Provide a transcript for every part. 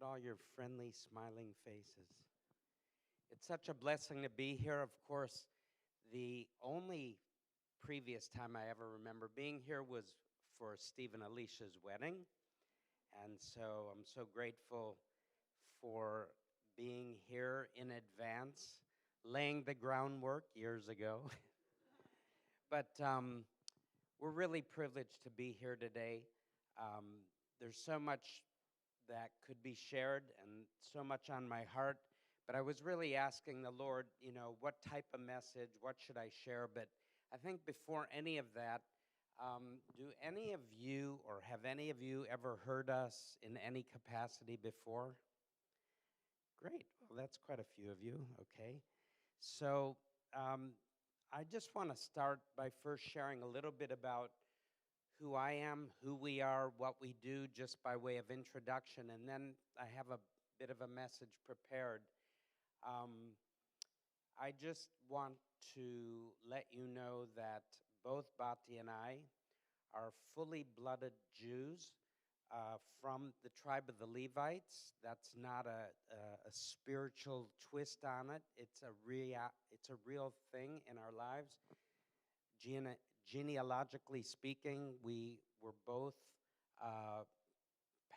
all your friendly, smiling faces. It's such a blessing to be here. Of course, the only previous time I ever remember being here was for Steve and Alicia's wedding. And so I'm so grateful for being here in advance, laying the groundwork years ago. But we're really privileged to be here today. There's so much that could be shared and so much on my heart. But I was really asking the Lord, what type of message, what should I share? But I think before any of that, do any of you or have any of you ever heard us in any capacity before? Great. Well, that's quite a few of you. Okay. So I just want to start by first sharing a little bit about who I am, who we are, what we do, just by way of introduction. And then I have a bit of a message prepared. I just want to let you know that both Bati and I are fully blooded Jews from the tribe of the Levites. That's not a spiritual twist on it. It's a real thing in our lives. Genealogically speaking, we were both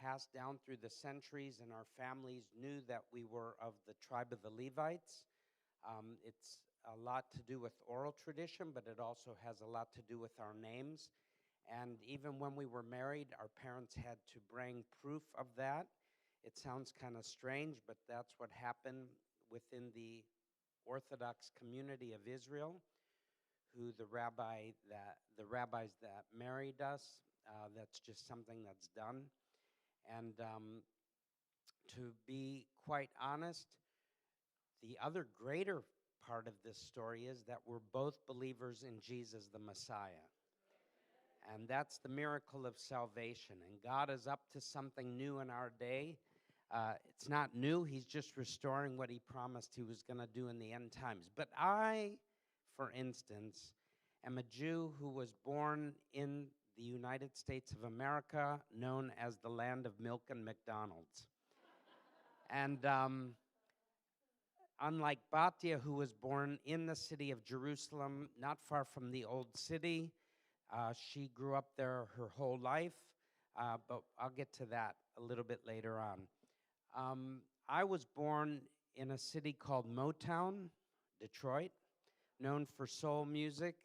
passed down through the centuries, and our families knew that we were of the tribe of the Levites. It's a lot to do with oral tradition, but it also has a lot to do with our names. And even when we were married, our parents had to bring proof of that. It sounds kind of strange, but that's what happened within the Orthodox community of Israel, who the rabbis that married us, that's just something that's done. And to be quite honest, the other greater part of this story is that we're both believers in Jesus the Messiah. And that's the miracle of salvation. And God is up to something new in our day. It's not new. He's just restoring what he promised he was going to do in the end times. But I, for instance, am a Jew who was born in the United States of America, known as the land of milk and McDonald's. And unlike Batia, who was born in the city of Jerusalem, not far from the old city, she grew up there her whole life, but I'll get to that a little bit later on. I was born in a city called Motown, Detroit, known for soul music,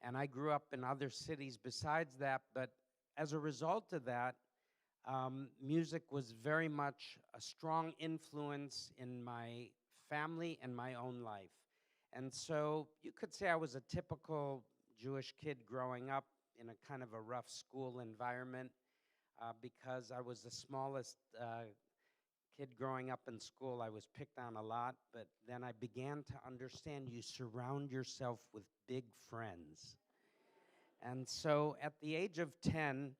and I grew up in other cities besides that, but as a result of that, music was very much a strong influence in my family and my own life. And so you could say I was a typical Jewish kid growing up in a kind of a rough school environment because I was the smallest kid growing up in school. I was picked on a lot, but then I began to understand you surround yourself with big friends. And so at the age of 10,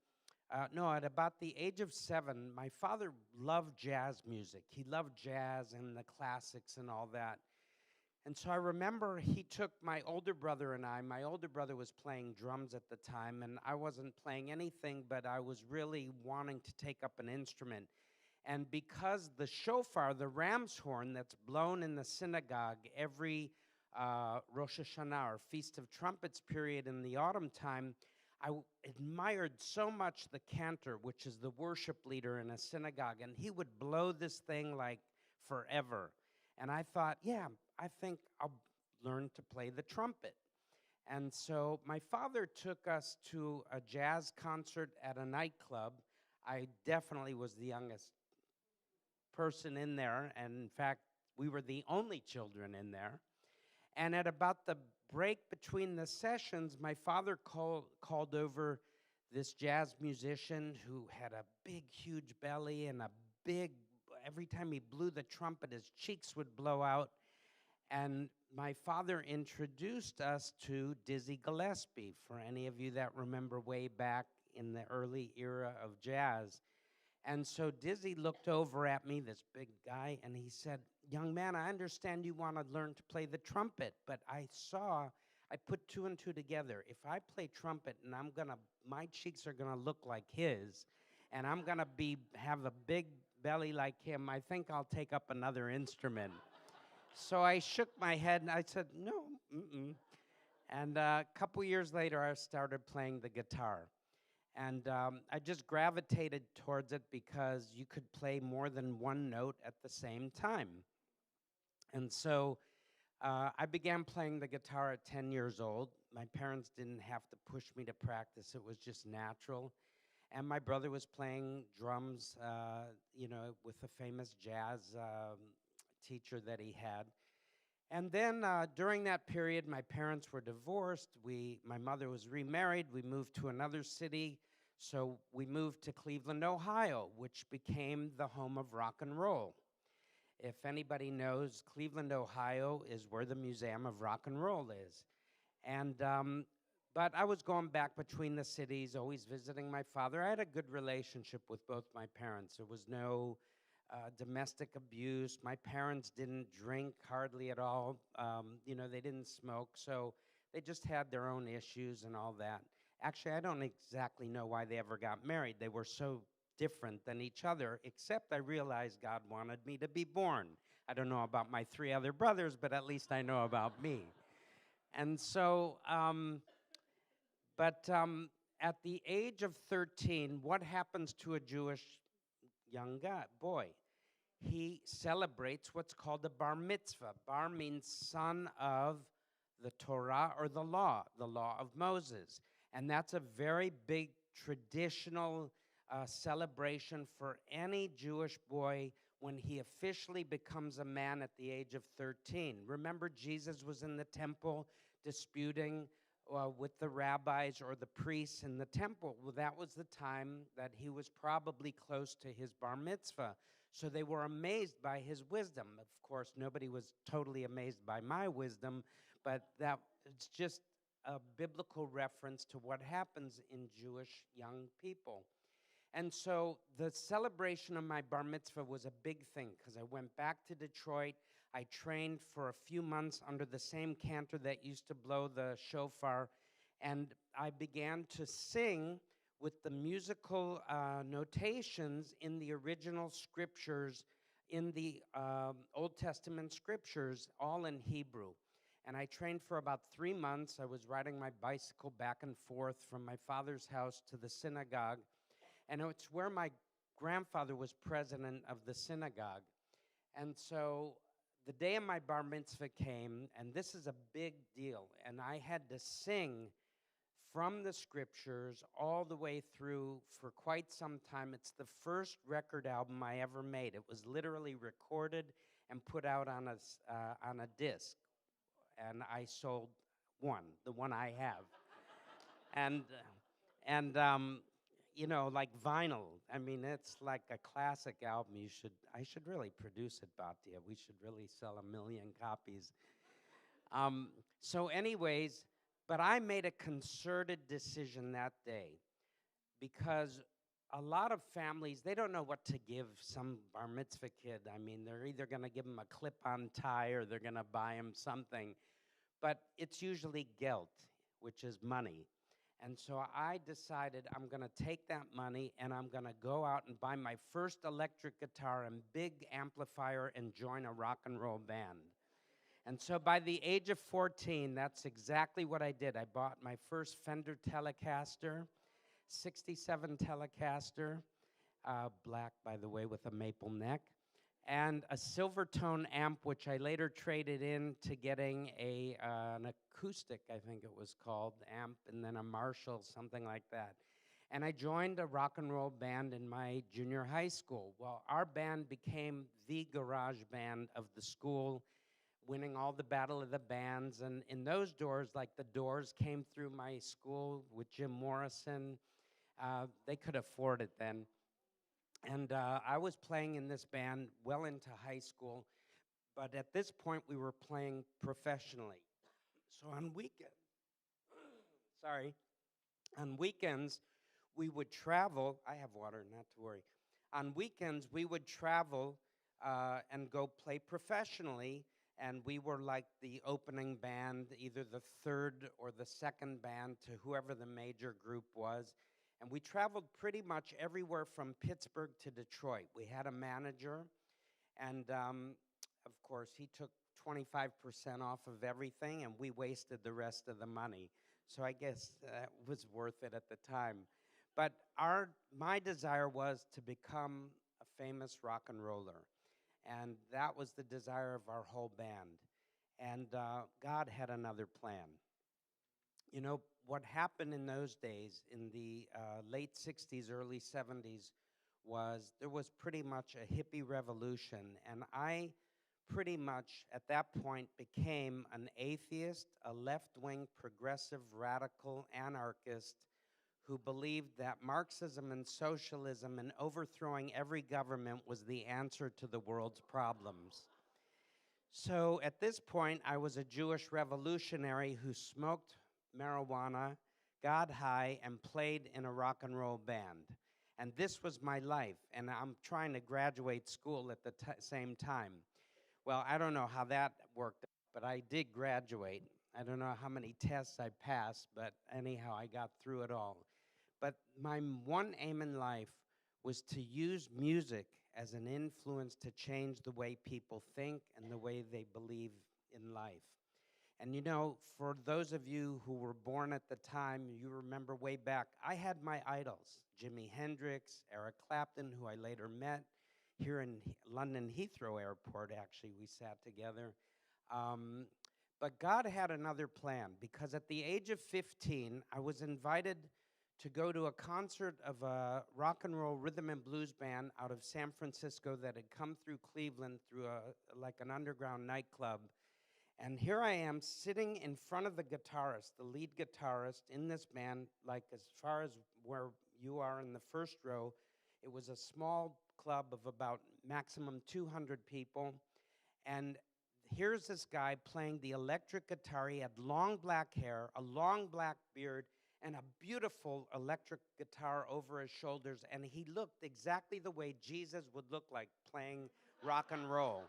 at about the age of 7, my father loved jazz music. He loved jazz and the classics and all that. And so I remember he took my older brother and I. My older brother was playing drums at the time, and I wasn't playing anything, but I was really wanting to take up an instrument. And because the shofar, the ram's horn that's blown in the synagogue every Rosh Hashanah, or Feast of Trumpets period in the autumn time, I admired so much the cantor, which is the worship leader in a synagogue, and he would blow this thing like forever. And I thought, yeah, I think I'll learn to play the trumpet. And so my father took us to a jazz concert at a nightclub. I definitely was the youngest person in there, and in fact, we were the only children in there. And at about the break between the sessions, my father called over this jazz musician who had a big, huge belly and every time he blew the trumpet, his cheeks would blow out. And my father introduced us to Dizzy Gillespie, for any of you that remember way back in the early era of jazz. And so Dizzy looked over at me, this big guy, and he said, "Young man, I understand you want to learn to play the trumpet, but I put two and two together. If I play trumpet and my cheeks are gonna look like his, and I'm gonna have a big belly like him. I think I'll take up another instrument. So I shook my head and I said, no, mm-mm. And a couple years later, I started playing the guitar. And I just gravitated towards it because you could play more than one note at the same time. And so I began playing the guitar at 10 years old. My parents didn't have to push me to practice, it was just natural. And my brother was playing drums, with a famous jazz teacher that he had. And then during that period, my parents were divorced. My mother was remarried. We moved to another city. So we moved to Cleveland, Ohio, which became the home of rock and roll. If anybody knows, Cleveland, Ohio is where the Museum of Rock and Roll is. And but I was going back between the cities, always visiting my father. I had a good relationship with both my parents. There was no domestic abuse. My parents didn't drink hardly at all. They didn't smoke, so they just had their own issues and all that. Actually, I don't exactly know why they ever got married. They were so different than each other, except I realized God wanted me to be born. I don't know about my 3 other brothers, but at least I know about me. And so, at the age of 13, what happens to a Jewish young boy? He celebrates what's called a bar mitzvah. Bar means son of the Torah or the law of Moses. And that's a very big traditional celebration for any Jewish boy when he officially becomes a man at the age of 13. Remember, Jesus was in the temple disputing with the rabbis or the priests in the temple. Well, that was the time that he was probably close to his bar mitzvah. So they were amazed by his wisdom. Of course, nobody was totally amazed by my wisdom, but it's just a biblical reference to what happens in Jewish young people. And so the celebration of my bar mitzvah was a big thing because I went back to Detroit. I trained for a few months under the same cantor that used to blow the shofar, and I began to sing with the musical notations in the original scriptures, in the Old Testament scriptures, all in Hebrew. And I trained for about 3 months. I was riding my bicycle back and forth from my father's house to the synagogue. And it's where my grandfather was president of the synagogue. And so the day of my bar mitzvah came, and this is a big deal, and I had to sing from the scriptures all the way through for quite some time. It's the first record album I ever made. It was literally recorded and put out on a disc, and I sold the one I have. Like vinyl. I mean, it's like a classic album. I should really produce it, Bhatia. We should really sell 1 million copies. So anyways, but I made a concerted decision that day because a lot of families, they don't know what to give some bar mitzvah kid. I mean, they're either going to give him a clip-on tie or they're going to buy him something. But it's usually gelt, which is money. And so I decided I'm going to take that money and I'm going to go out and buy my first electric guitar and big amplifier and join a rock and roll band. And so by the age of 14, that's exactly what I did. I bought my first Fender Telecaster, 67 Telecaster, black, by the way, with a maple neck, and a Silvertone amp, which I later traded in to getting an acoustic, I think it was called, amp, and then a Marshall, something like that. And I joined a rock and roll band in my junior high school. Well, our band became the garage band of the school, winning all the Battle of the Bands. And in those doors, like the Doors came through my school with Jim Morrison. They could afford it then. And I was playing in this band well into high school. But at this point, we were playing professionally. So on weekends, we would travel. I have water, not to worry. On weekends, we would travel and go play professionally. And we were like the opening band, either the third or the second band to whoever the major group was. And we traveled pretty much everywhere from Pittsburgh to Detroit. We had a manager, and of course, he took 25% off of everything, and we wasted the rest of the money. So I guess that was worth it at the time. But my desire was to become a famous rock and roller. And that was the desire of our whole band. And God had another plan. You know, what happened in those days, in the late 60s, early 70s, was there was pretty much a hippie revolution. And I pretty much, at that point, became an atheist, a left-wing, progressive, radical anarchist who believed that Marxism and socialism and overthrowing every government was the answer to the world's problems. So at this point, I was a Jewish revolutionary who smoked marijuana, got high, and played in a rock and roll band. And this was my life, and I'm trying to graduate school at the same time. Well, I don't know how that worked, but I did graduate. I don't know how many tests I passed, but anyhow, I got through it all. But my one aim in life was to use music as an influence to change the way people think and the way they believe in life. And you know, for those of you who were born at the time, you remember way back, I had my idols, Jimi Hendrix, Eric Clapton, who I later met here in London Heathrow Airport, actually, we sat together. But God had another plan, because at the age of 15, I was invited to go to a concert of a rock and roll rhythm and blues band out of San Francisco that had come through Cleveland through like an underground nightclub. And here I am sitting in front of the guitarist, the lead guitarist in this band, like as far as where you are in the first row. It was a small club of about maximum 200 people. And here's this guy playing the electric guitar. He had long black hair, a long black beard, and a beautiful electric guitar over his shoulders. And he looked exactly the way Jesus would look like playing rock and roll.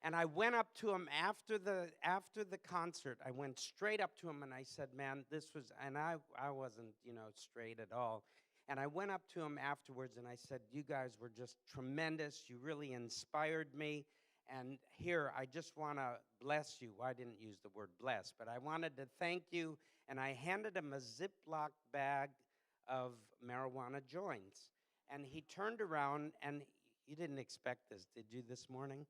And I went up to him after the concert. I went straight up to him and I said, man, this was, and I wasn't, straight at all. And I went up to him afterwards and I said, you guys were just tremendous. You really inspired me. And here, I just want to bless you. Well, I didn't use the word bless, but I wanted to thank you. And I handed him a Ziploc bag of marijuana joints. And he turned around, and you didn't expect this, did you, this morning?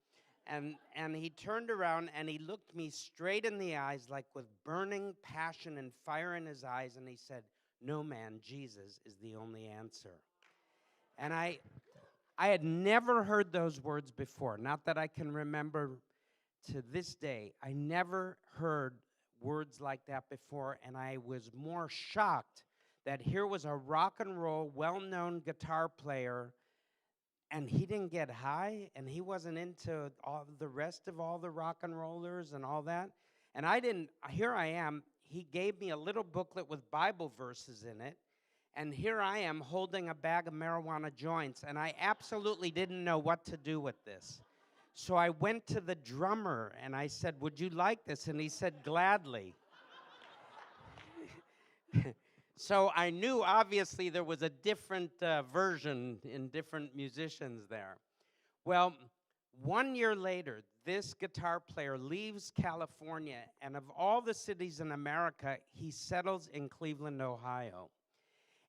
And he turned around and he looked me straight in the eyes, like with burning passion and fire in his eyes, and he said, no, man, Jesus is the only answer. And I had never heard those words before, not that I can remember to this day. I never heard words like that before, and I was more shocked that here was a rock and roll, well-known guitar player, and he didn't get high, and he wasn't into all the rest of all the rock and rollers and all that. And I didn't, here I am, he gave me a little booklet with Bible verses in it, and here I am holding a bag of marijuana joints, and I absolutely didn't know what to do with this. So I went to the drummer, and I said, would you like this? And he said, gladly. So I knew, obviously, there was a different version in different musicians there. Well, 1 year later, this guitar player leaves California, and of all the cities in America, he settles in Cleveland, Ohio.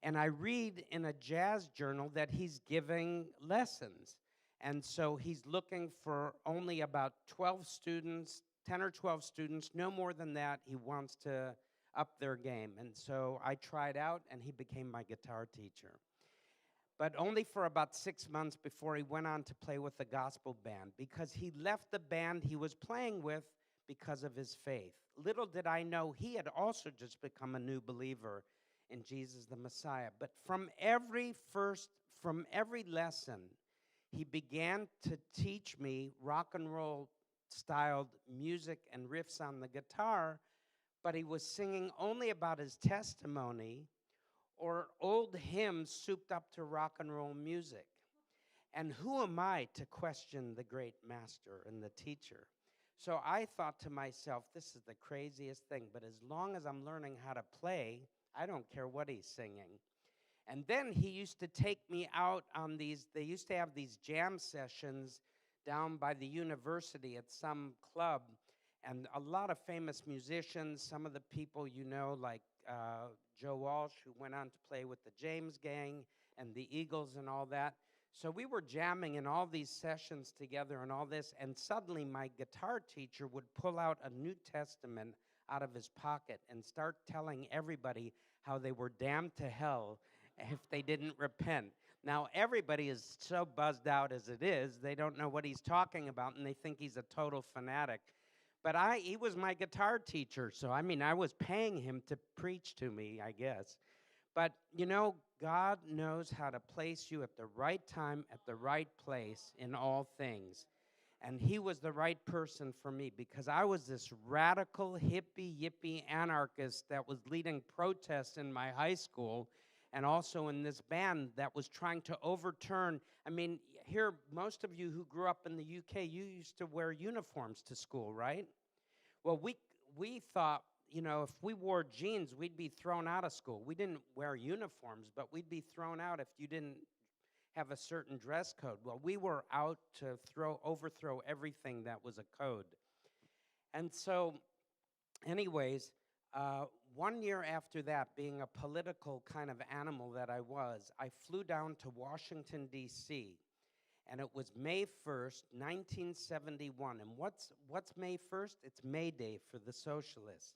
And I read in a jazz journal that he's giving lessons. And so he's looking for only about 12 students, 10 or 12 students, no more than that. He wants to up their game. And so I tried out, and he became my guitar teacher. But only for about 6 months before he went on to play with the gospel band, because he left the band he was playing with because of his faith. Little did I know he had also just become a new believer in Jesus the Messiah. But from every lesson, he began to teach me rock and roll styled music and riffs on the guitar, but he was singing only about his testimony or old hymns souped up to rock and roll music. And who am I to question the great master and the teacher? So I thought to myself, this is the craziest thing, but as long as I'm learning how to play, I don't care what he's singing. And then he used to take me out on these, they used to have these jam sessions down by the university at some club, and a lot of famous musicians, some of the people you know, like Joe Walsh, who went on to play with the James Gang and the Eagles and all that. So we were jamming in all these sessions together and all this, and suddenly my guitar teacher would pull out a New Testament out of his pocket and start telling everybody how they were damned to hell if they didn't repent. Now, everybody is so buzzed out as it is, they don't know what he's talking about, and they think he's a total fanatic. But he was my guitar teacher, so I mean, I was paying him to preach to me, I guess. But you know, God knows how to place you at the right time, at the right place in all things. And he was the right person for me because I was this radical, hippie, yippie anarchist that was leading protests in my high school and also in this band that was trying to overturn. I mean, here, most of you who grew up in the UK, you used to wear uniforms to school, right? Well, we thought, you know, if we wore jeans, we'd be thrown out of school. We didn't wear uniforms, but we'd be thrown out if you didn't have a certain dress code. Well, we were out to overthrow everything that was a code. And so, anyways, 1 year after that, being a political kind of animal that I was, I flew down to Washington, D.C., and it was May 1st, 1971. And what's May 1st? It's May Day for the socialists.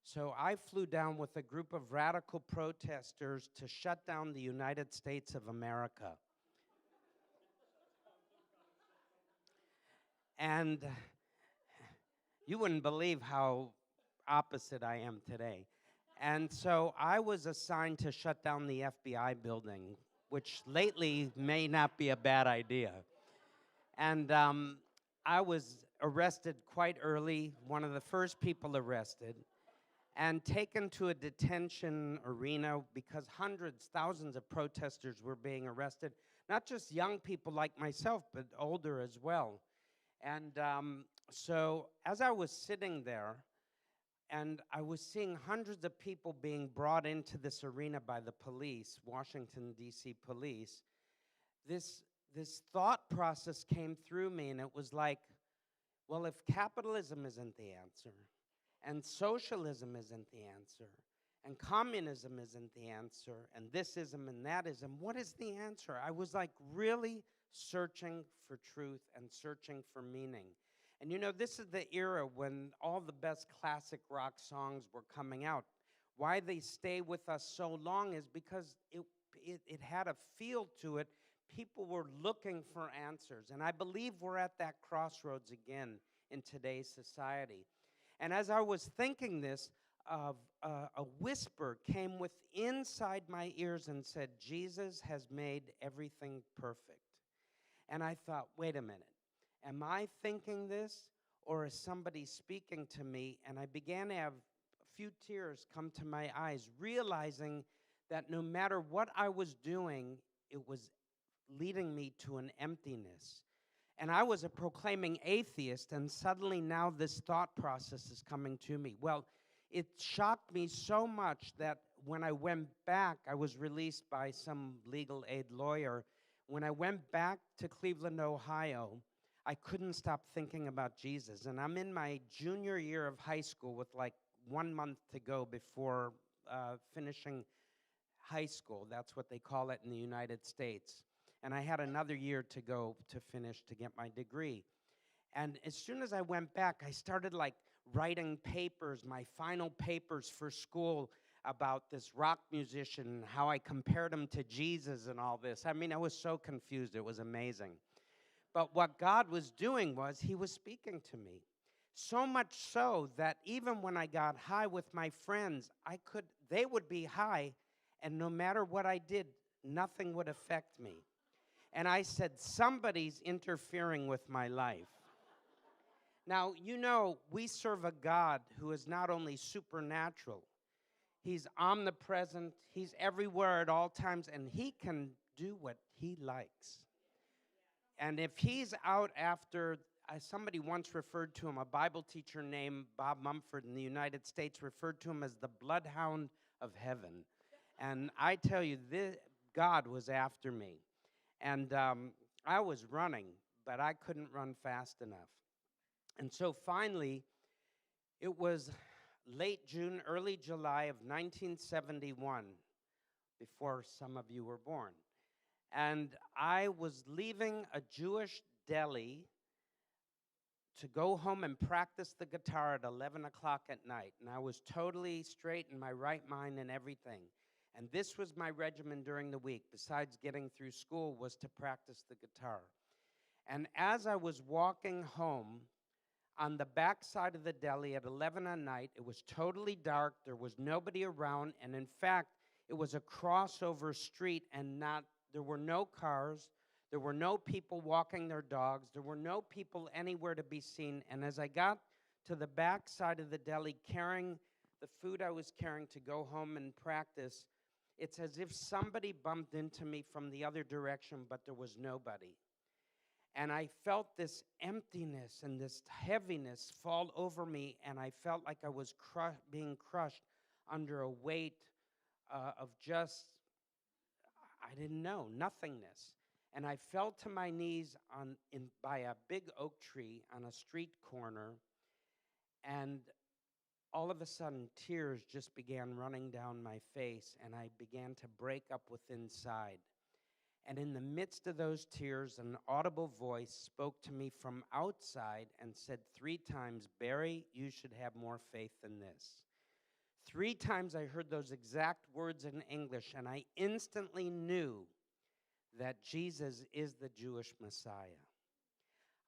So I flew down with a group of radical protesters to shut down the United States of America. And you wouldn't believe how opposite I am today. And so I was assigned to shut down the FBI building, which lately may not be a bad idea. And I was arrested quite early, one of the first people arrested, and taken to a detention arena because hundreds, thousands of protesters were being arrested, not just young people like myself, but older as well. And so as I was sitting there, and I was seeing hundreds of people being brought into this arena by the police, Washington, D.C. police, this thought process came through me, and it was like, well, if capitalism isn't the answer, and socialism isn't the answer, and communism isn't the answer, and thisism and thatism, what is the answer? I was like really searching for truth and searching for meaning. And you know, this is the era when all the best classic rock songs were coming out. Why they stay with us so long is because it had a feel to it. People were looking for answers. And I believe we're at that crossroads again in today's society. And as I was thinking this, a whisper came inside my ears and said, Jesus has made everything perfect. And I thought, wait a minute. Am I thinking this, or is somebody speaking to me? And I began to have a few tears come to my eyes, realizing that no matter what I was doing, it was leading me to an emptiness. And I was a proclaiming atheist, and suddenly now this thought process is coming to me. Well, it shocked me so much that when I went back, I was released by some legal aid lawyer. When I went back to Cleveland, Ohio, I couldn't stop thinking about Jesus. And I'm in my junior year of high school with like 1 month to go before finishing high school. That's what they call it in the United States. And I had another year to go to finish to get my degree. And as soon as I went back, I started like writing papers, my final papers for school about this rock musician, how I compared him to Jesus and all this. I mean, I was so confused. It was amazing. But what God was doing was he was speaking to me. So much so that even when I got high with my friends, they would be high, and no matter what I did, nothing would affect me. And I said, somebody's interfering with my life. Now, you know, we serve a God who is not only supernatural, he's omnipresent, he's everywhere at all times, and he can do what he likes. And if he's out after, somebody once referred to him, a Bible teacher named Bob Mumford in the United States referred to him as the bloodhound of heaven. And I tell you, God was after me. And I was running, but I couldn't run fast enough. And so finally, it was late June, early July of 1971, before some of you were born. And I was leaving a Jewish deli to go home and practice the guitar at 11 o'clock at night. And I was totally straight in my right mind and everything. And this was my regimen during the week, besides getting through school, was to practice the guitar. And as I was walking home, on the back side of the deli at 11 at night, it was totally dark, there was nobody around, and in fact, it was a crossover street and there were no cars, there were no people walking their dogs, there were no people anywhere to be seen. And as I got to the back side of the deli carrying the food I was carrying to go home and practice, it's as if somebody bumped into me from the other direction, but there was nobody. And I felt this emptiness and this heaviness fall over me, and I felt like I was being crushed under a weight of just, I didn't know, nothingness. And I fell to my knees by a big oak tree on a street corner, and all of a sudden, tears just began running down my face, and I began to break up with inside. And in the midst of those tears, an audible voice spoke to me from outside and said 3 times, "Barry, you should have more faith than this." 3 times I heard those exact words in English, and I instantly knew that Jesus is the Jewish Messiah.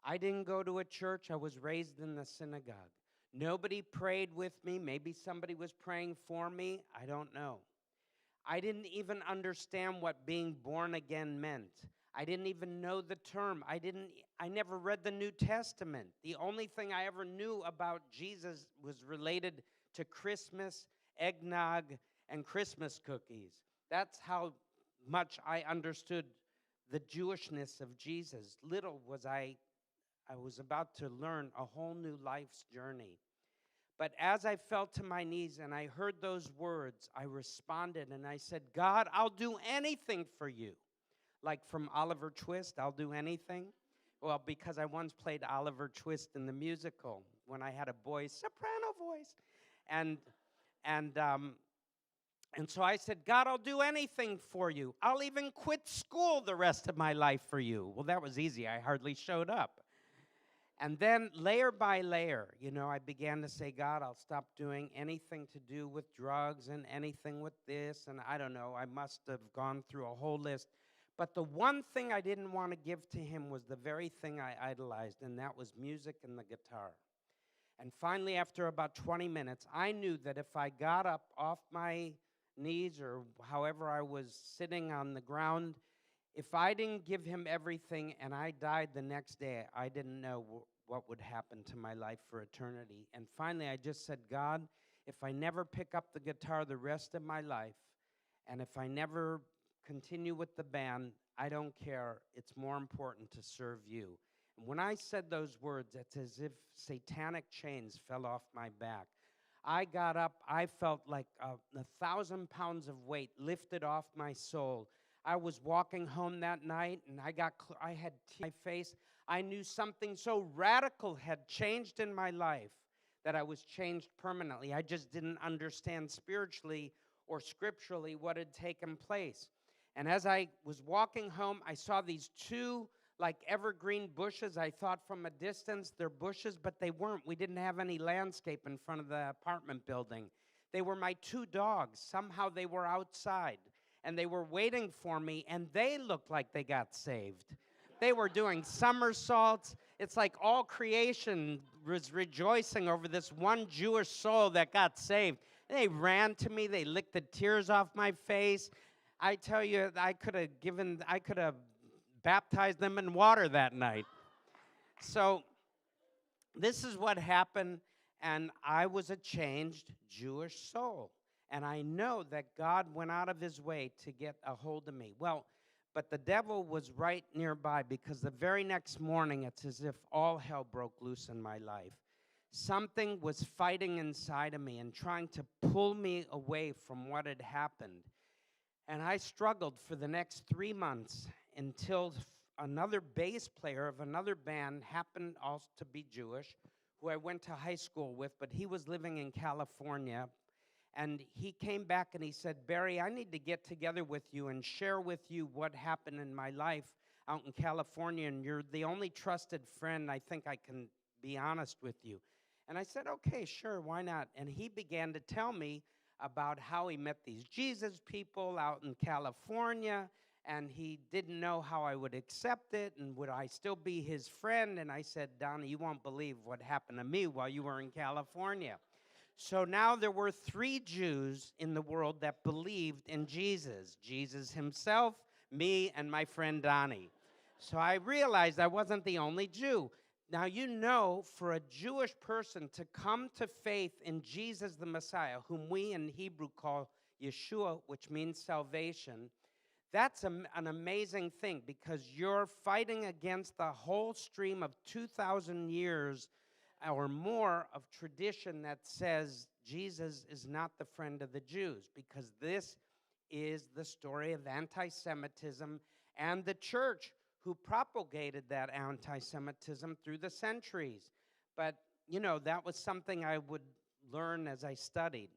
I didn't go to a church. I was raised in the synagogue. Nobody prayed with me. Maybe somebody was praying for me. I don't know. I didn't even understand what being born again meant. I didn't even know the term. I never read the New Testament. The only thing I ever knew about Jesus was related to Christmas, eggnog, and Christmas cookies. That's how much I understood the Jewishness of Jesus. Little was I was about to learn a whole new life's journey. But as I fell to my knees and I heard those words, I responded and I said, "God, I'll do anything for you." Like from Oliver Twist, I'll do anything. Well, because I once played Oliver Twist in the musical when I had a soprano voice. And so I said, "God, I'll do anything for you. I'll even quit school the rest of my life for you." Well, that was easy. I hardly showed up. And then layer by layer, I began to say, "God, I'll stop doing anything to do with drugs and anything with this." And I don't know, I must have gone through a whole list. But the one thing I didn't want to give to him was the very thing I idolized, and that was music and the guitar. And finally, after about 20 minutes, I knew that if I got up off my knees or however I was sitting on the ground, if I didn't give him everything and I died the next day, I didn't know what would happen to my life for eternity. And finally, I just said, "God, if I never pick up the guitar the rest of my life, and if I never continue with the band, I don't care. It's more important to serve you." And when I said those words, it's as if satanic chains fell off my back. I got up. I felt like 1,000 pounds of weight lifted off my soul. I was walking home that night, and I had tears on my face. I knew something so radical had changed in my life that I was changed permanently. I just didn't understand spiritually or scripturally what had taken place. And as I was walking home, I saw these 2 like evergreen bushes. I thought from a distance they're bushes, but they weren't. We didn't have any landscape in front of the apartment building. They were my 2 dogs. Somehow they were outside. And they were waiting for me, and they looked like they got saved. They were doing somersaults. It's like all creation was rejoicing over this one Jewish soul that got saved. They ran to me. They licked the tears off my face. I tell you, I could have baptized them in water that night. So this is what happened, and I was a changed Jewish soul. And I know that God went out of his way to get a hold of me. Well, but the devil was right nearby, because the very next morning, it's as if all hell broke loose in my life. something was fighting inside of me and trying to pull me away from what had happened. And I struggled for the next 3 months until another bass player of another band happened also to be Jewish, who I went to high school with, but he was living in California. And he came back and he said, Barry, I need to get together with you and share with you what happened in my life out in California. And you're the only trusted friend I think I can be honest with you. And I said, okay, sure, why not? And he began to tell me about how he met these Jesus people out in California, and he didn't know how I would accept it, and would I still be his friend? And I said, Donnie, you won't believe what happened to me while you were in California. So now there were 3 Jews in the world that believed in Jesus. Jesus himself, me, and my friend Donnie. So I realized I wasn't the only Jew. Now, you know, for a Jewish person to come to faith in Jesus the Messiah, whom we in Hebrew call Yeshua, which means salvation, that's an amazing thing, because you're fighting against the whole stream of 2,000 years or more of tradition that says Jesus is not the friend of the Jews, because this is the story of anti-Semitism and the church who propagated that anti-Semitism through the centuries. But, you know, that was something I would learn as I studied.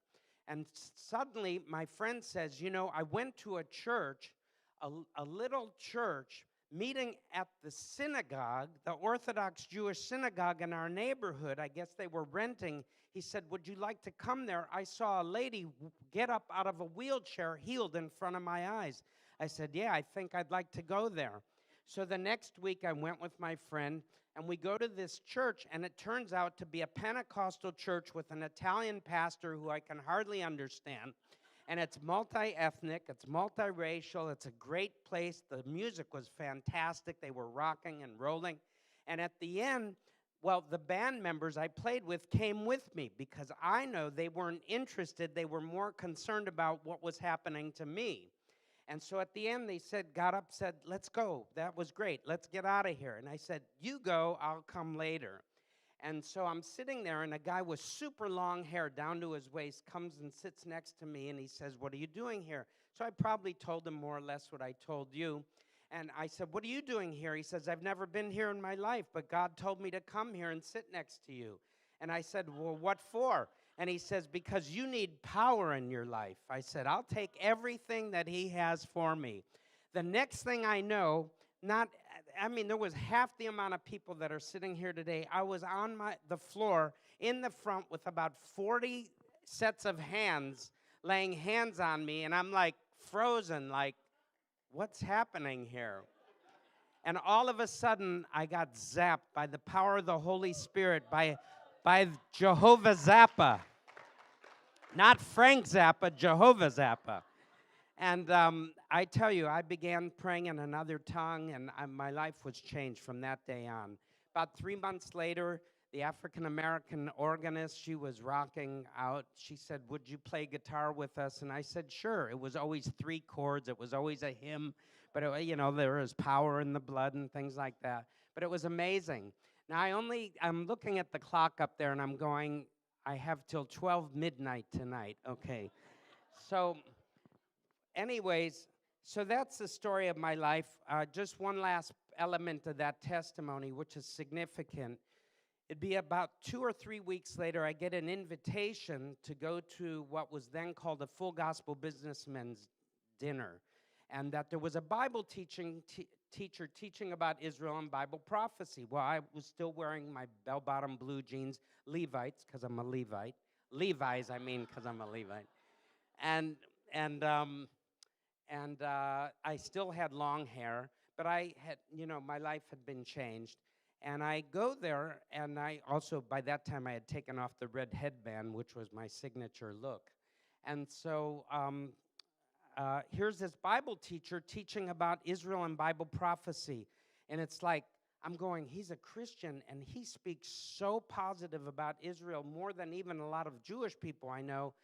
And suddenly my friend says, you know, I went to a church, a little church, meeting at the synagogue, the Orthodox Jewish synagogue in our neighborhood. I guess they were renting. He said, would you like to come there? I saw a lady get up out of a wheelchair healed in front of my eyes. I said, yeah, I think I'd like to go there. So the next week I went with my friend, and we go to this church, and it turns out to be a Pentecostal church with an Italian pastor who I can hardly understand. And it's multi-ethnic, it's multiracial, it's a great place. The music was fantastic. They were rocking and rolling. And at the end, well, the band members I played with came with me, because I know they weren't interested. They were more concerned about what was happening to me. And so at the end, they got up, said, let's go. That was great. Let's get out of here. And I said, you go, I'll come later. And so I'm sitting there, and a guy with super long hair down to his waist comes and sits next to me, and he says, what are you doing here? So I probably told him more or less what I told you. And I said, what are you doing here? He says, I've never been here in my life, but God told me to come here and sit next to you. And I said, well, what for? And he says, because you need power in your life. I said, I'll take everything that he has for me. The next thing I know, there was half the amount of people that are sitting here today. I was on the floor in the front with about 40 sets of hands laying hands on me, and I'm like frozen, like, what's happening here? And all of a sudden, I got zapped by the power of the Holy Spirit, by Jehovah Zappa. Not Frank Zappa, Jehovah Zappa. And I tell you, I began praying in another tongue, and my life was changed from that day on. About 3 months later, the African-American organist, she was rocking out. She said, would you play guitar with us? And I said, sure. It was always 3 chords. It was always a hymn. But, there was power in the blood and things like that. But it was amazing. Now, I'm looking at the clock up there, and I'm going, I have till 12 midnight tonight. Okay. So anyways, so that's the story of my life. Just one last element of that testimony, which is significant. It'd be about 2 or 3 weeks later, I get an invitation to go to what was then called a Full Gospel Businessmen's Dinner, and that there was a Bible teacher teaching about Israel and Bible prophecy. Well, I was still wearing my bell-bottom blue jeans, Levites, because I'm a Levite. Levi's, I mean, because I'm a Levite. And I still had long hair, but I had, my life had been changed. And I go there, and I also, by that time, I had taken off the red headband, which was my signature look. And so here's this Bible teacher teaching about Israel and Bible prophecy. And it's like, I'm going, he's a Christian, and he speaks so positive about Israel, more than even a lot of Jewish people I know.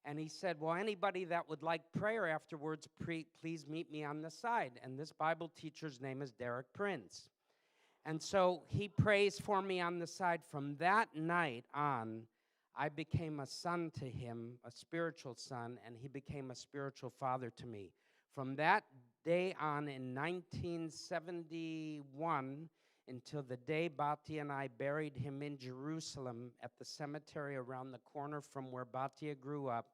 And he said, well, anybody that would like prayer afterwards, please meet me on the side. And this Bible teacher's name is Derek Prince. And so he prays for me on the side. From that night on, I became a son to him, a spiritual son, and he became a spiritual father to me. From that day on in 1971 until the day Batia and I buried him in Jerusalem at the cemetery around the corner from where Batia grew up,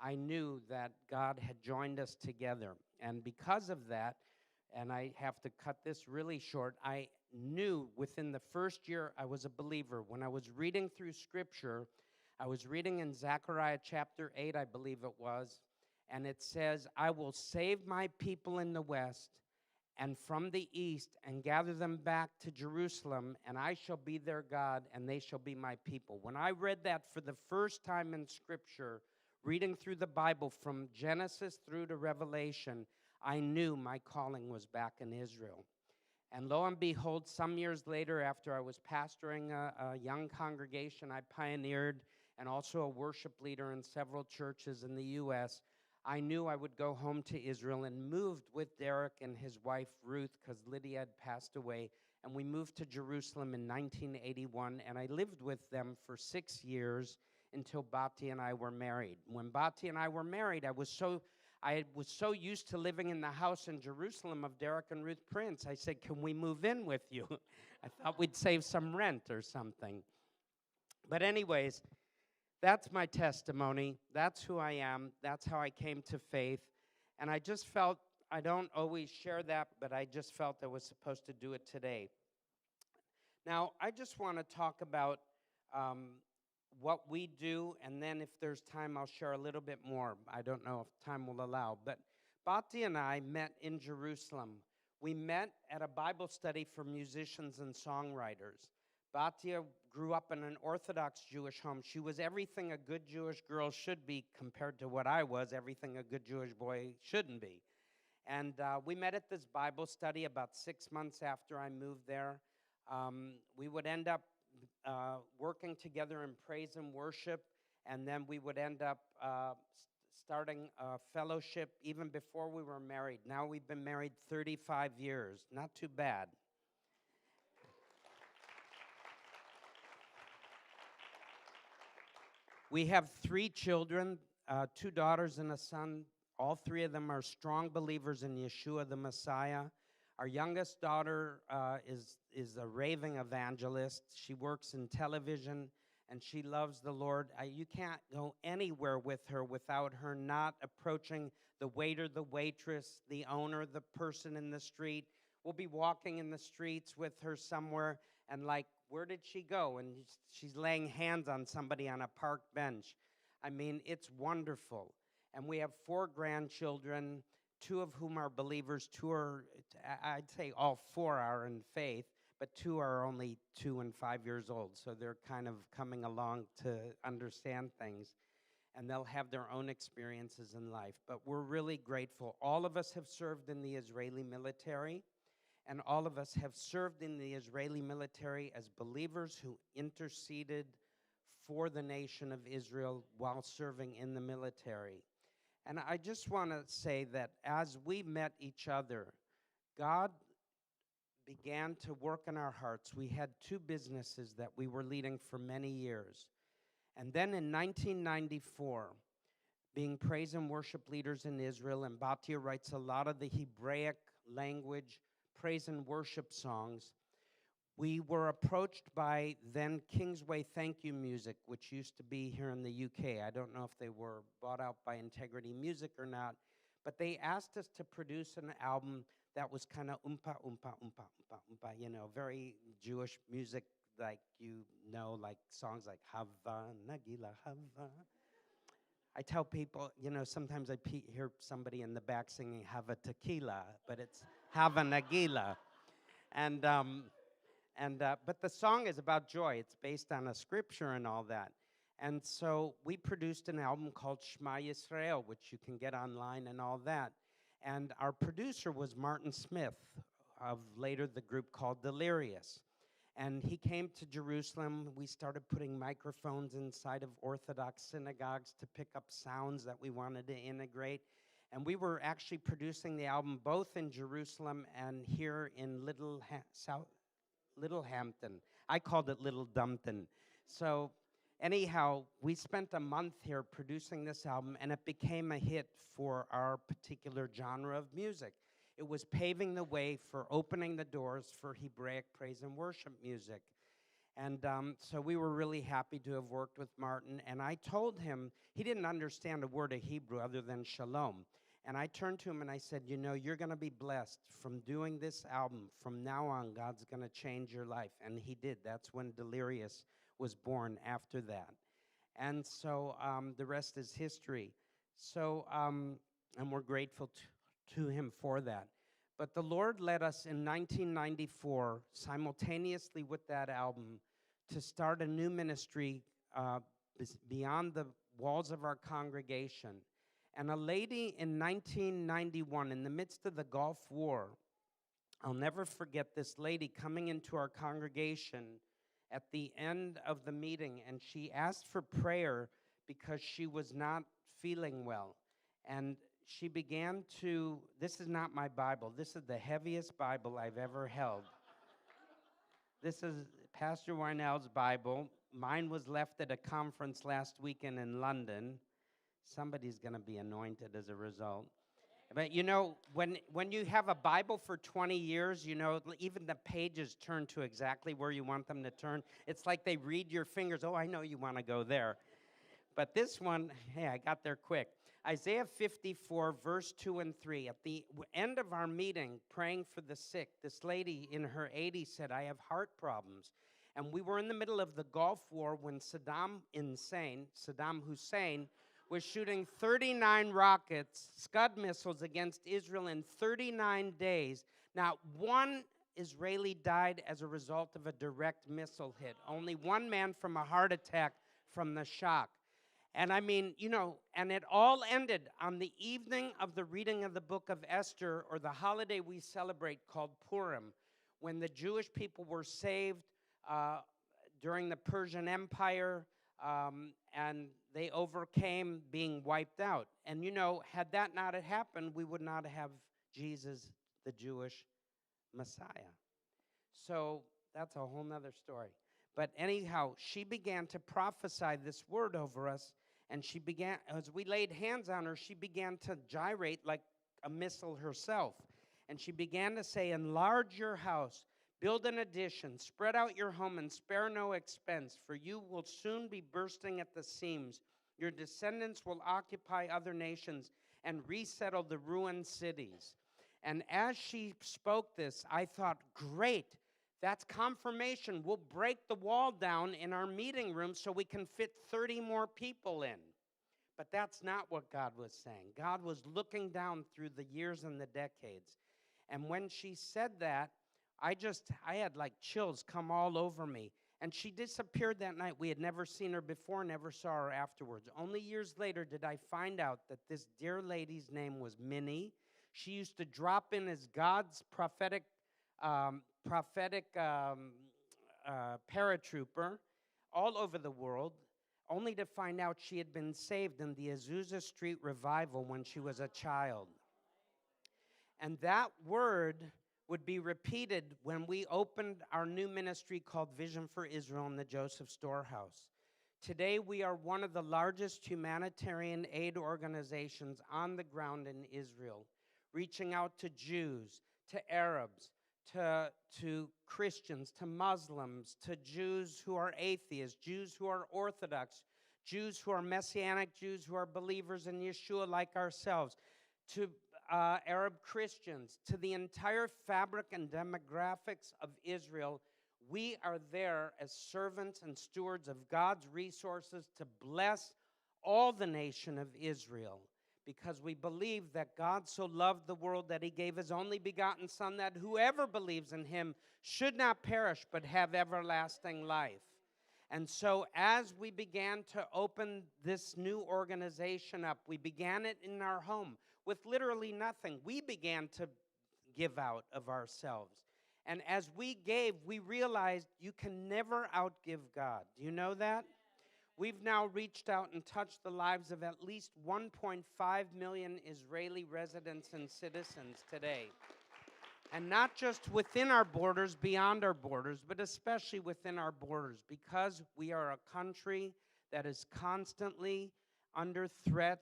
I knew that God had joined us together. And because of that, and I have to cut this really short, I knew within the first year I was a believer. When I was reading through Scripture, I was reading in Zechariah chapter 8, I believe it was, and it says, I will save my people in the west and from the east and gather them back to Jerusalem, and I shall be their God, and they shall be my people. When I read that for the first time in Scripture, reading through the Bible from Genesis through to Revelation, I knew my calling was back in Israel. And lo and behold, some years later, after I was pastoring a young congregation, I pioneered and also a worship leader in several churches in the U.S., I knew I would go home to Israel and moved with Derek and his wife Ruth because Lydia had passed away. And we moved to Jerusalem in 1981, and I lived with them for 6 years until Bati and I were married. When Bati and I were married, I was so used to living in the house in Jerusalem of Derek and Ruth Prince. I said, can we move in with you? I thought we'd save some rent or something. But anyways, that's my testimony. That's who I am. That's how I came to faith. And I just felt, I don't always share that, but I just felt I was supposed to do it today. Now, I just want to talk about what we do, and then if there's time, I'll share a little bit more. I don't know if time will allow. But Bati and I met in Jerusalem. We met at a Bible study for musicians and songwriters. Batia grew up in an Orthodox Jewish home. She was everything a good Jewish girl should be compared to what I was, everything a good Jewish boy shouldn't be. And we met at this Bible study about 6 months after I moved there. We would end up working together in praise and worship, and then we would end up starting a fellowship even before we were married. Now we've been married 35 years. Not too bad. We have 3 children, 2 daughters and a son. All 3 of them are strong believers in Yeshua the Messiah. Our youngest daughter is a raving evangelist. She works in television, and she loves the Lord. You can't go anywhere with her without her not approaching the waiter, the waitress, the owner, the person in the street. We'll be walking in the streets with her somewhere, and like, where did she go? And she's laying hands on somebody on a park bench. I mean, it's wonderful. And we have 4 grandchildren, 2 of whom are believers. 2 are, I'd say all 4 are in faith, but 2 are only 2 and 5 years old. So they're kind of coming along to understand things. And they'll have their own experiences in life. But we're really grateful. All of us have served in the Israeli military. And all of us have served in the Israeli military as believers who interceded for the nation of Israel while serving in the military. And I just want to say that as we met each other, God began to work in our hearts. We had 2 businesses that we were leading for many years. And then in 1994, being praise and worship leaders in Israel, and Batia writes a lot of the Hebraic language praise and worship songs, we were approached by then Kingsway Thank You Music, which used to be here in the UK. I don't know if they were bought out by Integrity Music or not, but they asked us to produce an album that was kind of oompa, oompa, oompa, oompa, oompa, you know, very Jewish music, like, you know, like songs like Hava, Nagila, Hava. I tell people, you know, sometimes I hear somebody in the back singing Hava Tequila, but it's Hava Nagila. But the song is about joy. It's based on a scripture and all that. And so we produced an album called Shema Yisrael, which you can get online and all that. And our producer was Martin Smith of later the group called Delirious. And he came to Jerusalem. We started putting microphones inside of Orthodox synagogues to pick up sounds that we wanted to integrate. And we were actually producing the album both in Jerusalem and here in Little Hampton. I called it Little Dumpton. So anyhow, we spent a month here producing this album, and it became a hit for our particular genre of music. It was paving the way for opening the doors for Hebraic praise and worship music. And so we were really happy to have worked with Martin. And I told him, he didn't understand a word of Hebrew other than shalom. And I turned to him and I said, you know, you're going to be blessed from doing this album. From now on, God's going to change your life. And he did. That's when Delirious was born after that. And so the rest is history. So, and we're grateful to him for that. But the Lord led us in 1994, simultaneously with that album, to start a new ministry beyond the walls of our congregation. And a lady in 1991, in the midst of the Gulf War, I'll never forget this lady coming into our congregation at the end of the meeting, and she asked for prayer because she was not feeling well. And she began to, this is not my Bible, this is the heaviest Bible I've ever held. This is Pastor Weinell's Bible. Mine was left at a conference last weekend in London. Somebody's going to be anointed as a result. But you know, when you have a Bible for 20 years, you know, even the pages turn to exactly where you want them to turn. It's like they read your fingers. Oh, I know you want to go there. But this one, hey, I got there quick. Isaiah 54, verse 2 and 3. At the end of our meeting, praying for the sick, this lady in her 80s said, I have heart problems. And we were in the middle of the Gulf War when Saddam Hussein was shooting 39 rockets, Scud missiles against Israel in 39 days. Not one Israeli died as a result of a direct missile hit. Only one man from a heart attack from the shock. And I mean, you know, and it all ended on the evening of the reading of the book of Esther, or the holiday we celebrate called Purim, when the Jewish people were saved during the Persian Empire, and they overcame being wiped out. And, you know, had that not had happened, we would not have Jesus, the Jewish Messiah. So that's a whole nother story. But anyhow, she began to prophesy this word over us, and she began, as we laid hands on her, she began to gyrate like a missile herself. And she began to say, enlarge your house, build an addition, spread out your home, and spare no expense, for you will soon be bursting at the seams. Your descendants will occupy other nations and resettle the ruined cities. And as she spoke this, I thought, great. That's confirmation. We'll break the wall down in our meeting room so we can fit 30 more people in. But that's not what God was saying. God was looking down through the years and the decades. And when she said that, I had like chills come all over me. And she disappeared that night. We had never seen her before, never saw her afterwards. Only years later did I find out that this dear lady's name was Minnie. She used to drop in as God's prophetic paratrooper all over the world, only to find out she had been saved in the Azusa Street revival when she was a child. And that word would be repeated when we opened our new ministry called Vision for Israel in the Joseph Storehouse. Today, we are one of the largest humanitarian aid organizations on the ground in Israel, reaching out to Jews, to Arabs, to Christians, to Muslims, to Jews who are atheists, Jews who are Orthodox, Jews who are Messianic, Jews who are believers in Yeshua like ourselves, to Arab Christians, to the entire fabric and demographics of Israel. We are there as servants and stewards of God's resources to bless all the nation of Israel, because we believe that God so loved the world that he gave his only begotten Son, that whoever believes in him should not perish but have everlasting life. And so as we began to open this new organization up, we began it in our home with literally nothing. We began to give out of ourselves. And as we gave, we realized you can never outgive God. Do you know that? We've now reached out and touched the lives of at least 1.5 million Israeli residents and citizens today. And not just within our borders, beyond our borders, but especially within our borders, because we are a country that is constantly under threat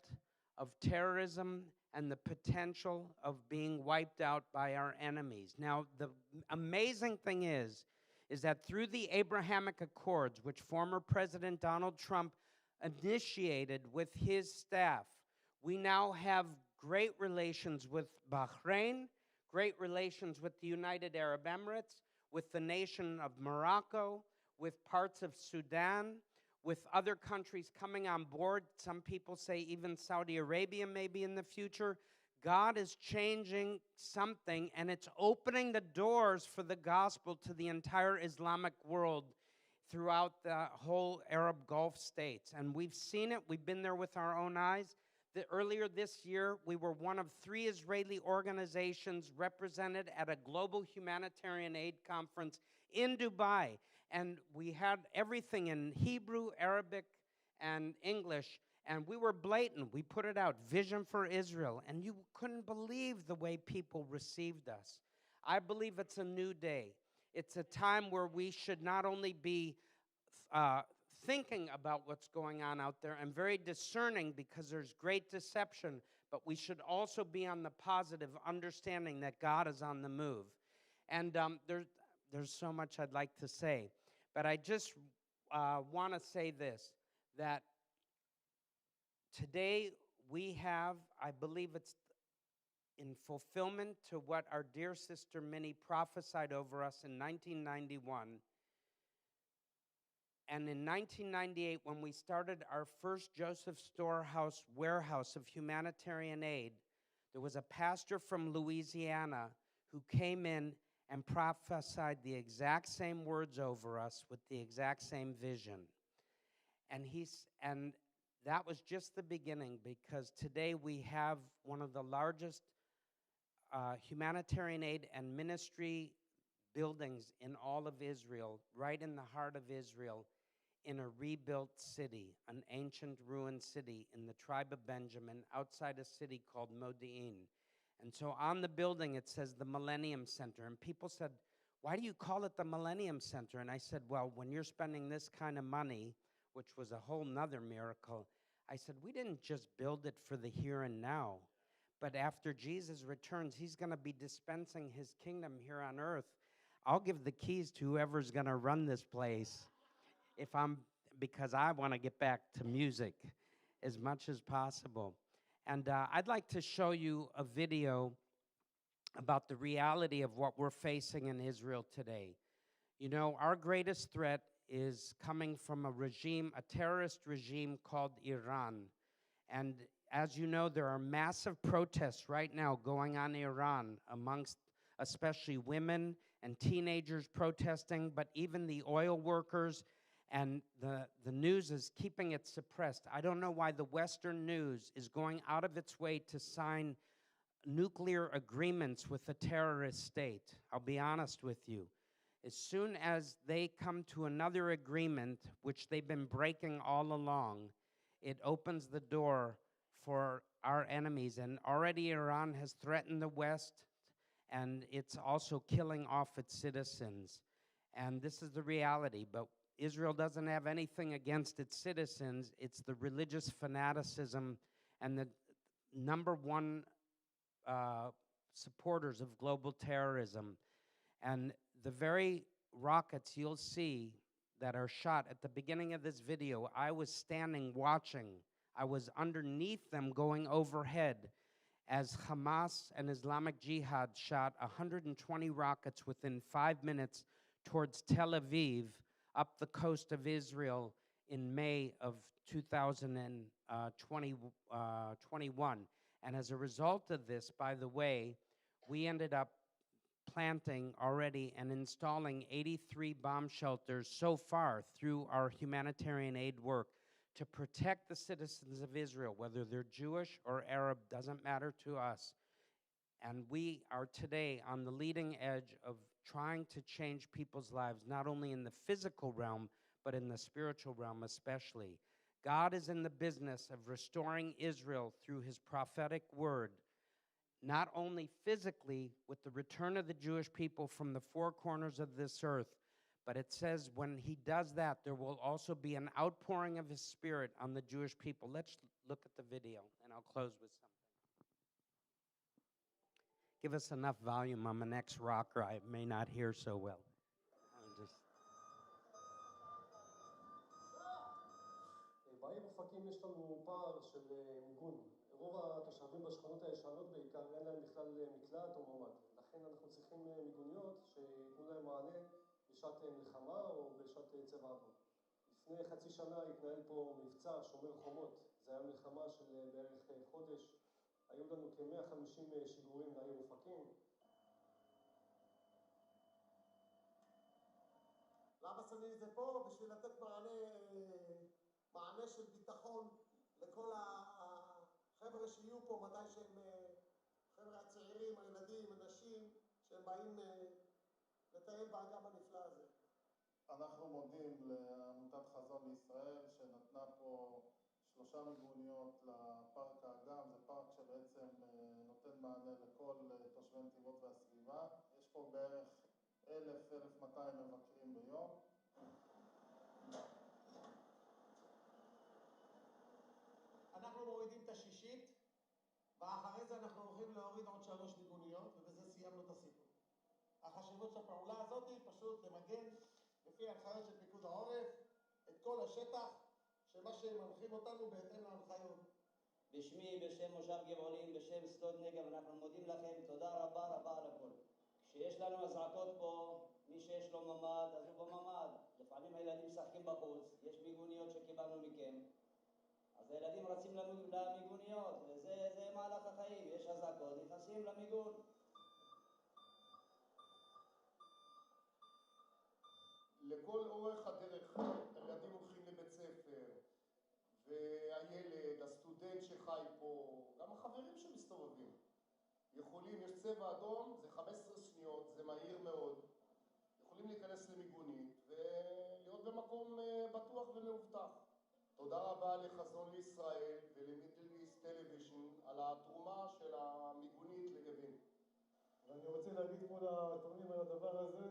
of terrorism and the potential of being wiped out by our enemies. Now, the amazing thing is that through the Abrahamic Accords, which former President Donald Trump initiated with his staff, we now have great relations with Bahrain, great relations with the United Arab Emirates, with the nation of Morocco, with parts of Sudan, with other countries coming on board. Some people say even Saudi Arabia may be in the future. God is changing something, and it's opening the doors for the gospel to the entire Islamic world throughout the whole Arab Gulf states. And we've seen it. We've been there with our own eyes. Earlier this year, we were one of 3 Israeli organizations represented at a global humanitarian aid conference in Dubai. And we had everything in Hebrew, Arabic, and English. And we were blatant. We put it out, Vision for Israel. And you couldn't believe the way people received us. I believe it's a new day. It's a time where we should not only be thinking about what's going on out there and very discerning, because there's great deception, but we should also be on the positive, understanding that God is on the move. And there's so much I'd like to say, but I just want to say this, that today we have, I believe it's in fulfillment to what our dear sister Minnie prophesied over us in 1991. And in 1998, when we started our first Joseph Storehouse warehouse of humanitarian aid, there was a pastor from Louisiana who came in and prophesied the exact same words over us with the exact same vision. And that was just the beginning, because today we have one of the largest humanitarian aid and ministry buildings in all of Israel, right in the heart of Israel, in a rebuilt city, an ancient ruined city in the tribe of Benjamin, outside a city called Modi'in. And so on the building it says the Millennium Center. And people said, why do you call it the Millennium Center? And I said, well, when you're spending this kind of money, which was a whole nother miracle, I said, we didn't just build it for the here and now, but after Jesus returns, he's going to be dispensing his kingdom here on earth. I'll give the keys to whoever's going to run this place, because I want to get back to music as much as possible. And I'd like to show you a video about the reality of what we're facing in Israel today. You know, our greatest threat is coming from a terrorist regime called Iran. And as you know, there are massive protests right now going on in Iran amongst especially women and teenagers protesting, but even the oil workers. And the news is keeping it suppressed. I don't know why the Western news is going out of its way to sign nuclear agreements with a terrorist state. I'll be honest with you. As soon as they come to another agreement, which they've been breaking all along, it opens the door for our enemies. And already Iran has threatened the West, and it's also killing off its citizens. And this is the reality. But Israel doesn't have anything against its citizens. It's the religious fanaticism and the number one supporters of global terrorism. And the very rockets you'll see that are shot at the beginning of this video, I was standing watching. I was underneath them going overhead as Hamas and Islamic Jihad shot 120 rockets within 5 minutes towards Tel Aviv, up the coast of Israel in May of 2021. And as a result of this, by the way, we ended up planting already and installing 83 bomb shelters so far through our humanitarian aid work to protect the citizens of Israel, whether they're Jewish or Arab, doesn't matter to us. And we are today on the leading edge of trying to change people's lives, not only in the physical realm, but in the spiritual realm especially. God is in the business of restoring Israel through his prophetic word. not only physically with the return of the Jewish people from the four corners of this earth, but it says when he does that, there will also be an outpouring of his spirit on the Jewish people. Let's look at the video, and I'll close with something. Give us enough volume. I'm an ex-rocker. I may not hear so well. I'm just... בעיר אופקים יש לנו פער של מיגון. רוב התושבים בשכונות הישנות בעיקר אין להם בכלל מקלט או ממ"ד. לכן אנחנו צריכים מיגוניות שייתנו להם מענה בשעת מלחמה או בשעת צבע אדום. לפני חצי שנה התנהל פה מבצע שומר חומות. זה היה מלחמה של בערך חודש. היו לנו כ-150 שיגורים לעיר אופקים. למה שמים את זה פה? בשביל לתת מענה של ביטחון לכל החבר'ה שיהיו פה, מתי שהם, חבר'ה הצעירים, הילדים, הנשים, שהם באים לטייל באגם הנפלא הזה. אנחנו מודים לעמותת חזון לישראל שנתנה פה 3 מיגוניות לפארק האגם. זה פארק שבעצם נותן מענה לכל תושבי נתיבות והסביבה. יש פה בערך 1,000-1,200 מבקרים ביום. אנחנו מורידים את השישית, ואחרי זה אנחנו הולכים להוריד עוד 3 מיגוניות, ובזה סיימנו את הסיפור. החשיבות של הפעולה הזאת היא פשוט למגן, לפי ההנחיות של פיקוד העורף, את כל השטח, שמה שהם מנחים אותנו בהתאם להנחיות. בשמי, בשם מושב גבעולים, בשם שדות נגב, אנחנו מודים לכם, תודה רבה רבה על הכל. כשיש לנו אזעקות פה, מי שיש לו ממ"ד, אז הוא בממ"ד. לפעמים הילדים משחקים בחוץ, יש מיגוניות שקיבלנו מכם. אז הילדים רצים למיגוניות, וזה מהלך החיים. יש אזעקות, נכנסים למיגון. לכל אורך הדרך, הילדים הולכים לבית ספר, והילד, הסטודנט שחי פה, גם החברים שמסתובבים. יכולים, יש צבע אדום, זה 15 שניות, זה מהיר מאוד. יכולים להיכנס למיגונית ולהיות במקום בטוח ומאובטח. תודה רבה לחזון לישראל ולמידל איסט טלוויז'ן על התרומה של המיגונית לגבים. ואני רוצה להגיד פה לתורמים על הדבר הזה,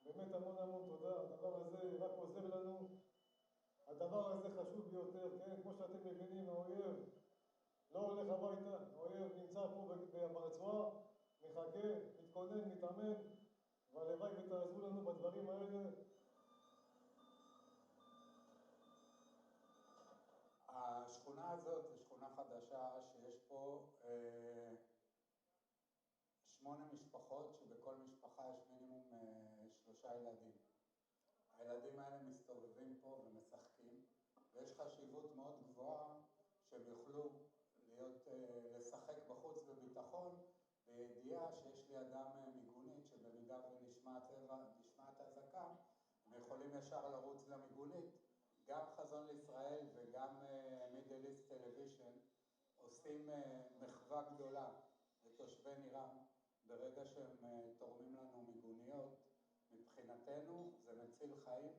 באמת המון תודה. הדבר הזה רק עוזר לנו. הדבר הזה חשוב ביותר, כן? כמו שאתם מבינים, האויב לא הולך הביתה, האויב נמצא פה ברצועה, מחכה, מתכונן, מתאמן, והלוואי ותעזרו לנו בדברים האלה. השכונה הזאת זו שכונה חדשה שיש פה 8 משפחות, שבכל משפחה יש מינימום 3 ילדים. הילדים האלה מסתובבים פה ומשחקים, ויש חשיבות מאוד גבוהה שהם יוכלו לשחק בחוץ בביטחון, בידיעה שיש לידם מיגונית שבמידה ונשמעת אזעקה, הם יכולים ישר לרוץ למיגונית. גם חזון לישראל וגם מידל איסט טלוויז'ן עושים מחווה גדולה לתושבי נירם ברגע שהם תורמים לנו מיגוניות. מבחינתנו זה מציל חיים.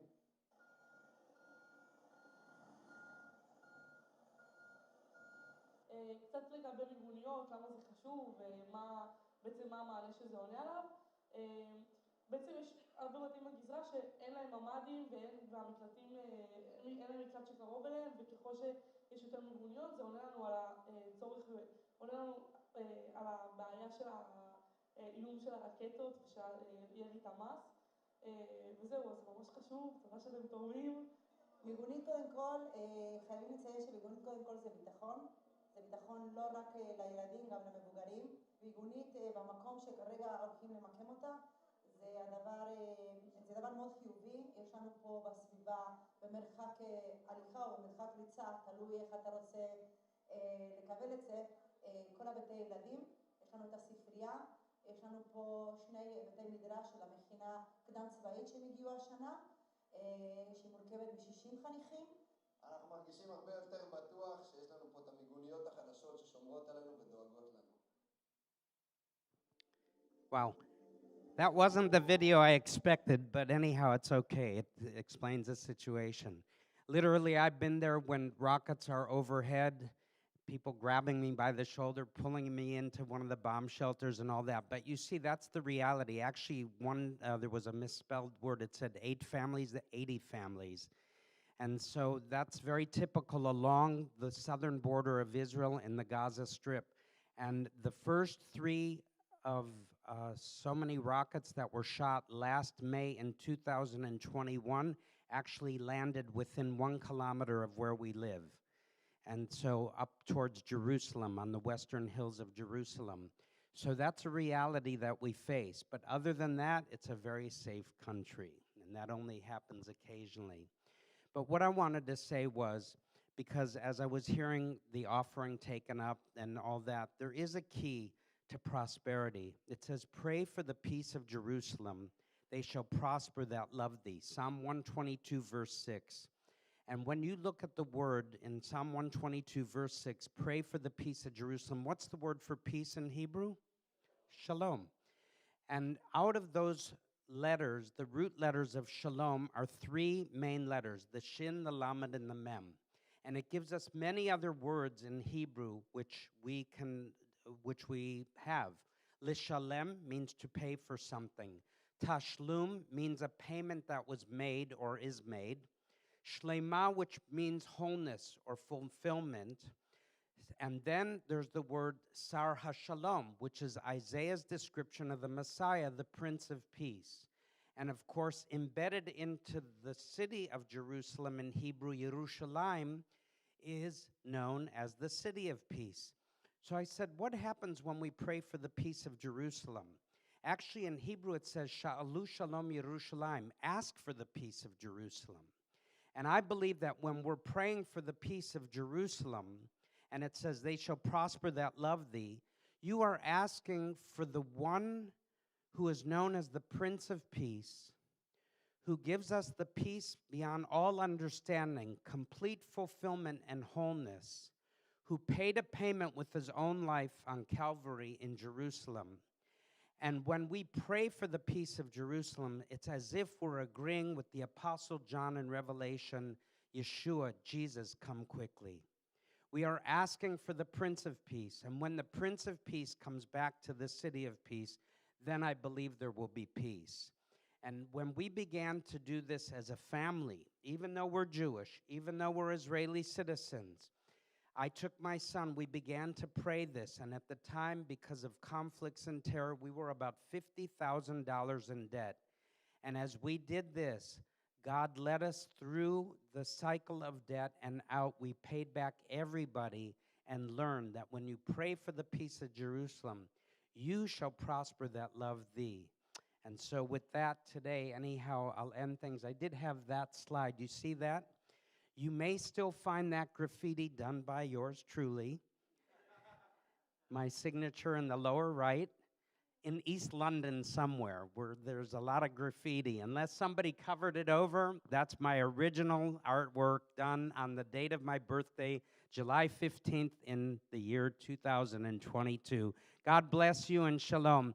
קצת לגבי מיגוניות, למה זה חשוב ומה בעצם מה המענה שזה עונה עליו. בעצם יש הרבה בתים בגזרה שאין להם ממ"דים והמקלטים, אין להם מקלט שקרוב אליהם, וככל שיש יותר מיגוניות זה עונה לנו על הצורך, עונה לנו על הבעיה של האיום של הרקטות ושל ירי תמ"ס, וזהו, אז ממש חשוב, תודה שאתם תורמים. מיגונית קודם כל, חייבים לציין שמיגונית קודם כל זה ביטחון. זה ביטחון לא רק לילדים, גם למבוגרים. מיגונית במקום שכרגע הולכים למקם אותה, זה דבר מאוד חיובי. יש לנו פה בסביבה, במרחק הליכה או במרחק ריצה, תלוי איך אתה רוצה לקבל את זה, כל הבתי ילדים. יש לנו את הספרייה, יש לנו פה 2 בתי מדרש של המכינה קדם צבאית שהם הגיעו השנה, שמורכבת מ-60 חניכים. אנחנו מרגישים הרבה יותר בטוח שיש לנו פה את המיגוניות החדשות ששומרות עלינו ודואגות לנו. Wow. That wasn't the video I expected, but anyhow, it's okay. It explains the situation. Literally, I've been there when rockets are overhead. people grabbing me by the shoulder, pulling me into one of the bomb shelters and all that. But you see, that's the reality. Actually, there was a misspelled word. It said 8 families, 80 families. And so that's very typical along the southern border of Israel and the Gaza Strip. And the first 3 of so many rockets that were shot last May in 2021 actually landed within 1 kilometer of where we live. And so up towards Jerusalem, on the western hills of Jerusalem. So that's a reality that we face. But other than that, it's a very safe country. And that only happens occasionally. But what I wanted to say was, because as I was hearing the offering taken up and all that, there is a key to prosperity. It says, pray for the peace of Jerusalem. They shall prosper that love thee. Psalm 122, verse 6. And when you look at the word in Psalm 122, verse 6, pray for the peace of Jerusalem. What's the word for peace in Hebrew? Shalom. And out of those letters, the root letters of shalom are 3 main letters, the shin, the lamed, and the mem. And it gives us many other words in Hebrew which we have. Lishalem means to pay for something. Tashlum means a payment that was made or is made. Shlema, which means wholeness or fulfillment. And then there's the word Sar HaShalom, which is Isaiah's description of the Messiah, the Prince of Peace. And of course, embedded into the city of Jerusalem in Hebrew, Yerushalayim, is known as the city of peace. So I said, what happens when we pray for the peace of Jerusalem? Actually, in Hebrew, it says, Sha'alu Shalom Yerushalayim, ask for the peace of Jerusalem. And I believe that when we're praying for the peace of Jerusalem, and it says, they shall prosper that love thee, you are asking for the one who is known as the Prince of Peace, who gives us the peace beyond all understanding, complete fulfillment and wholeness, who paid a payment with his own life on Calvary in Jerusalem. And when we pray for the peace of Jerusalem, it's as if we're agreeing with the Apostle John in Revelation, Yeshua, Jesus, come quickly. We are asking for the Prince of Peace. And when the Prince of Peace comes back to the city of peace, then I believe there will be peace. And when we began to do this as a family, even though we're Jewish, even though we're Israeli citizens, I took my son, we began to pray this, and at the time, because of conflicts and terror, we were about $50,000 in debt. And as we did this, God led us through the cycle of debt and out. We paid back everybody and learned that when you pray for the peace of Jerusalem, you shall prosper that love thee. And so with that today, anyhow, I'll end things. I did have that slide. You see that? You may still find that graffiti done by yours truly. My signature in the lower right. In East London somewhere where there's a lot of graffiti. Unless somebody covered it over, that's my original artwork done on the date of my birthday, July 15th in the year 2022. God bless you and shalom.